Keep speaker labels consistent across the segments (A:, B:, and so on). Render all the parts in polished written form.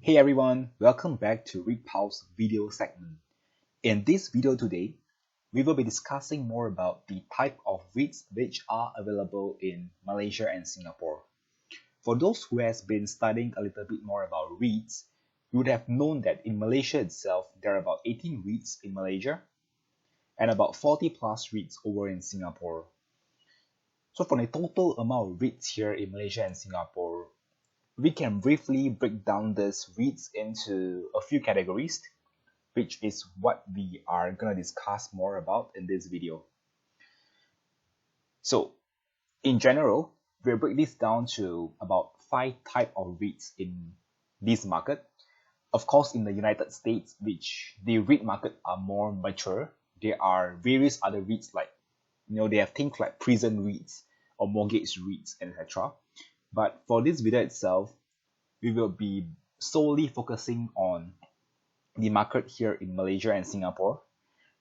A: Hey everyone, welcome back to Reit video segment. In this video today, we will be discussing more about the type of REITs which are available in Malaysia and Singapore. For those who has been studying a little bit more about REITs, you would have known that in Malaysia itself, there are about 18 REITs in Malaysia and about 40 plus REITs over in Singapore. So for the total amount of REITs here in Malaysia and Singapore, we can briefly break down these REITs into a few categories, which is what we are going to discuss more about in this video. So, in general, we'll break this down to about 5 types of REITs in this market. Of course, in the United States, which the REIT market are more mature, there are various other REITs like, they have things like prison REITs or mortgage REITs, etc. But for this video itself, we will be solely focusing on the market here in Malaysia and Singapore,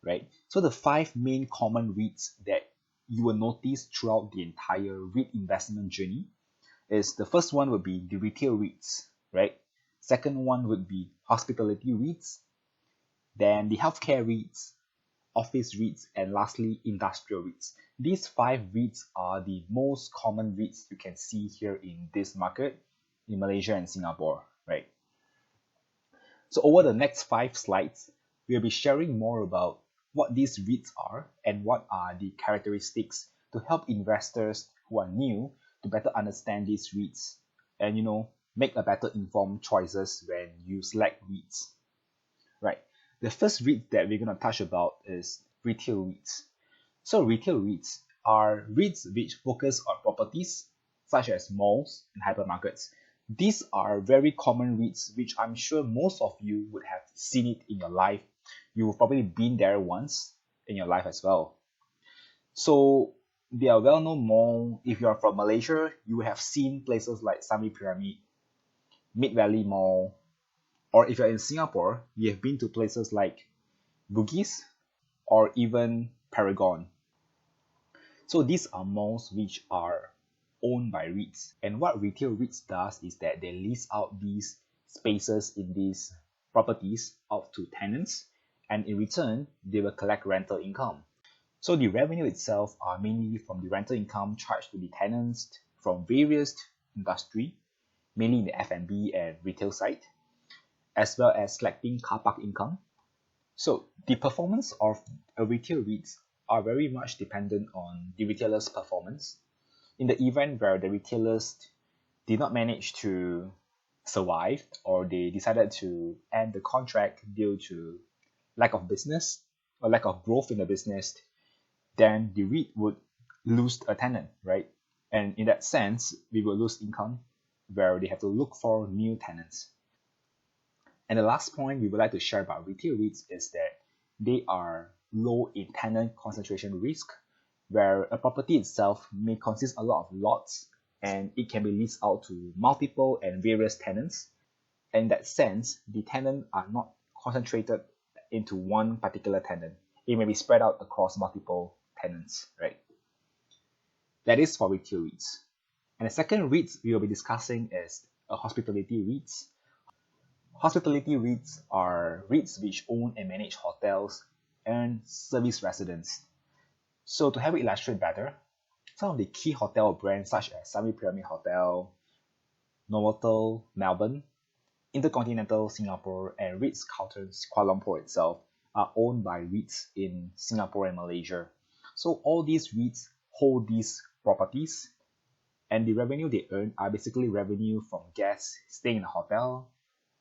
A: right? So the 5 main common REITs that you will notice throughout the entire REIT investment journey is the first one would be the retail REITs, right? Second one would be hospitality REITs, then the healthcare REITs, office REITs, and lastly, industrial REITs. These 5 REITs are the most common REITs you can see here in this market in Malaysia and Singapore, right? So over the next 5 slides, we'll be sharing more about what these REITs are and what are the characteristics to help investors who are new to better understand these REITs and make a better informed choices when you select REITs, right? The first REIT that we're going to touch about is retail REITs. So retail REITs are REITs which focus on properties such as malls and hypermarkets. These are very common REITs which I'm sure most of you would have seen it in your life. You've probably been there once in your life as well. So they are well-known mall. If you are from Malaysia, you have seen places like Sami Pyramid, Mid Valley Mall, or if you're in Singapore, you have been to places like Bugis or even Paragon. So these are malls which are owned by REITs. And what retail REITs does is that they lease out these spaces in these properties out to tenants, and in return, they will collect rental income. So the revenue itself are mainly from the rental income charged to the tenants from various industry, mainly in the F&B and retail side, as well as collecting car park income. So the performance of a retail REITs are very much dependent on the retailer's performance. In the event where the retailers did not manage to survive or they decided to end the contract due to lack of business or lack of growth in the business, then the REIT would lose a tenant, right? And in that sense, we will lose income where they have to look for new tenants. And the last point we would like to share about retail REITs is that they are low in tenant concentration risk, where a property itself may consist a lot of lots and it can be leased out to multiple and various tenants. In that sense, the tenants are not concentrated into one particular tenant. It may be spread out across multiple tenants, right? That is for retail REITs. And the second REITs we will be discussing is hospitality REITs. Hospitality REITs are REITs which own and manage hotels and service residents. So to help it illustrate better, some of the key hotel brands such as Sami Pyramid Hotel, Novotel Melbourne, Intercontinental Singapore, and Ritz-Carlton Kuala Lumpur itself are owned by REITs in Singapore and Malaysia. So all these REITs hold these properties, and the revenue they earn are basically revenue from guests staying in the hotel,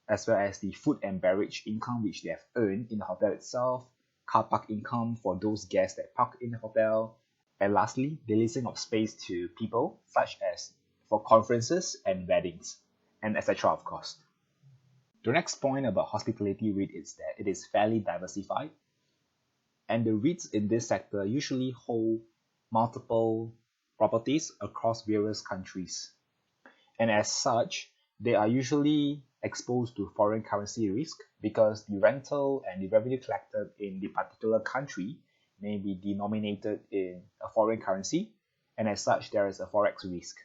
A: as well as the food and beverage income which they have earned in the hotel itself, car park income for those guests that park in the hotel, and lastly, the leasing of space to people such as for conferences and weddings, and etc. of course. The next point about hospitality REIT is that it is fairly diversified, and the REITs in this sector usually hold multiple properties across various countries. And as such, they are usually exposed to foreign currency risk because the rental and the revenue collected in the particular country may be denominated in a foreign currency, and as such, there is a forex risk.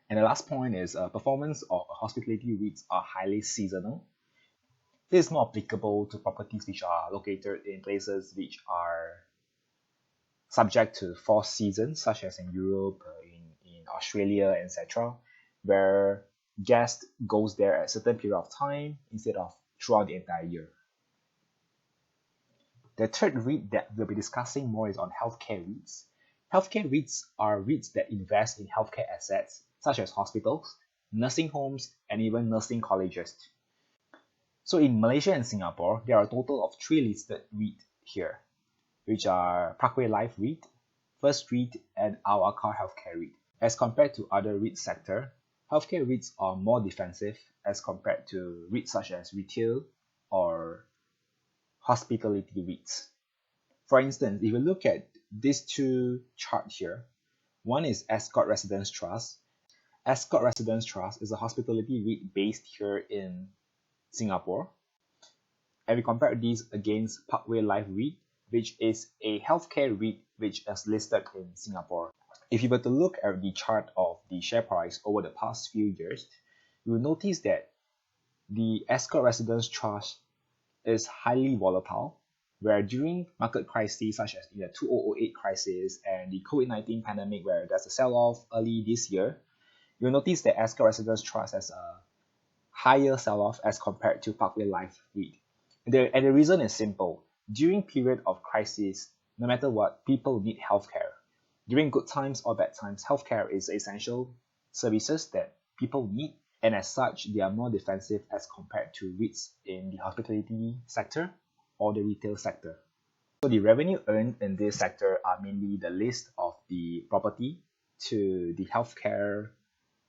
A: And the last point is performance of hospitality REITs are highly seasonal. This is more applicable to properties which are located in places which are subject to four seasons, such as in Europe, in Australia, etc., where guest goes there at a certain period of time instead of throughout the entire year. The third REIT that we'll be discussing more is on healthcare REITs. Healthcare REITs are REITs that invest in healthcare assets such as hospitals, nursing homes, and even nursing colleges. So in Malaysia and Singapore, there are a total of 3 listed REIT here, which are Parkway Life REIT, First REIT, and Awakar Healthcare REIT. As compared to other REIT sector, healthcare REITs are more defensive as compared to REITs such as retail or hospitality REITs. For instance, if you look at these two charts here, one is Ascott Residence Trust. Ascott Residence Trust is a hospitality REIT based here in Singapore. And we compare these against Parkway Life REIT, which is a healthcare REIT which is listed in Singapore. If you were to look at the chart of the share price over the past few years, you will notice that the Ascott Residence Trust is highly volatile, where during market crises such as in the 2008 crisis and the COVID-19 pandemic, where there's a sell-off early this year, you'll notice that Ascott Residence Trust has a higher sell-off as compared to Parkway Life REIT. And the reason is simple. During period of crisis, no matter what, people need healthcare. During good times or bad times, healthcare is essential services that people need, and as such, they are more defensive as compared to REITs in the hospitality sector or the retail sector. So the revenue earned in this sector are mainly the list of the property to the healthcare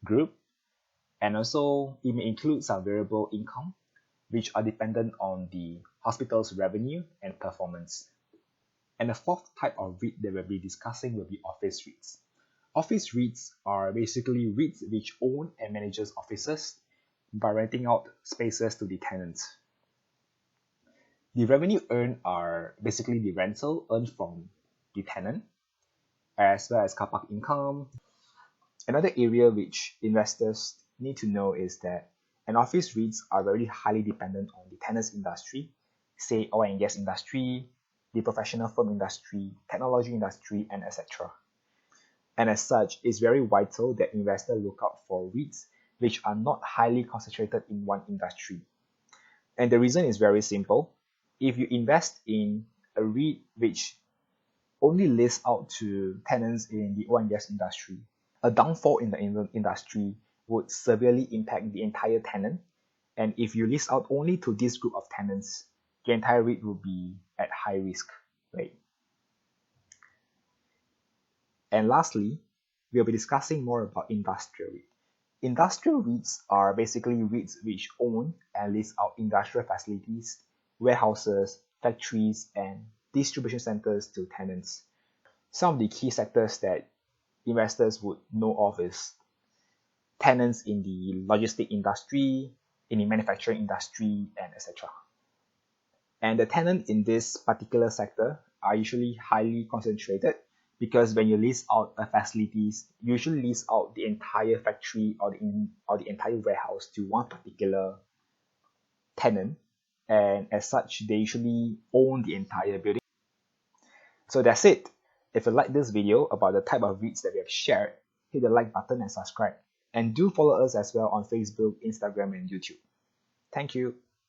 A: group, and also it may include some variable income which are dependent on the hospital's revenue and performance. And the fourth type of REIT that we'll be discussing will be office REITs. Office REITs are basically REITs which own and manages offices by renting out spaces to the tenants. The revenue earned are basically the rental earned from the tenant, as well as car park income. Another area which investors need to know is that an office REITs are very highly dependent on the tenants industry, say oil and gas industry, the professional firm industry, technology industry, and etc. And as such, it's very vital that investors look out for REITs which are not highly concentrated in one industry. And the reason is very simple. If you invest in a REIT which only lists out to tenants in the oil and gas industry, a downfall in the industry would severely impact the entire tenant. And if you list out only to this group of tenants, the entire REIT will be at high risk, right? And lastly, we'll be discussing more about industrial REIT. Industrial REITs are basically REITs which own and lease out industrial facilities, warehouses, factories, and distribution centers to tenants. Some of the key sectors that investors would know of is tenants in the logistic industry, in the manufacturing industry, and etc. And the tenants in this particular sector are usually highly concentrated because when you lease out facilities, you usually lease out the entire factory or the entire warehouse to one particular tenant, and as such, they usually own the entire building. So that's it. If you like this video about the type of REITs that we have shared, hit the like button and subscribe. And do follow us as well on Facebook, Instagram, and YouTube. Thank you.